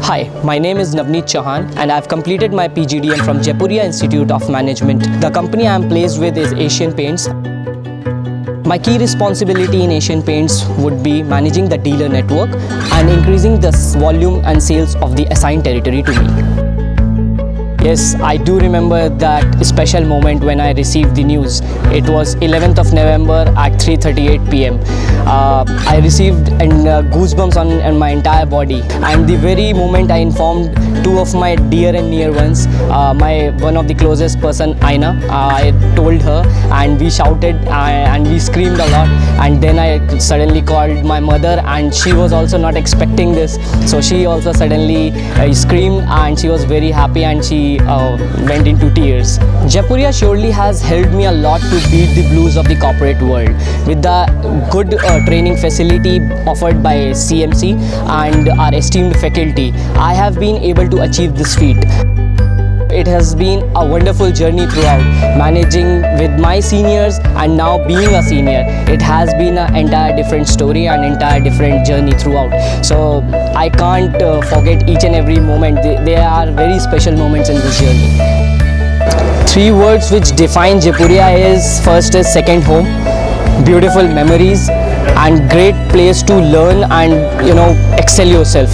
Hi, my name is Navneet Chauhan and I've completed my PGDM from Jaipuria Institute of Management. The company I am placed with is Asian Paints. My key responsibility in Asian Paints would be managing the dealer network and increasing the volume and sales of the assigned territory to me. Yes, I do remember that special moment when I received the news. It was 11th of November at 3:38 p.m. I received goosebumps on my entire body, and the very moment I informed two of my dear and near ones, one of the closest person, Aina, I told her, and we shouted and we screamed a lot, and then I suddenly called my mother, and she was also not expecting this, so she also suddenly screamed, and she was very happy, and she went into tears. Jaipuria surely has helped me a lot to beat the blues of the corporate world. With the good training facility offered by CMC and our esteemed faculty, I have been able to achieve this feat. It has been a wonderful journey throughout, managing with my seniors and now being a senior. It has been an entire different story and entire different journey throughout. So I can't forget each and every moment. There are very special moments in this journey. Three words which define Jaipuria is: first is second home, beautiful memories, and great place to learn and excel yourself.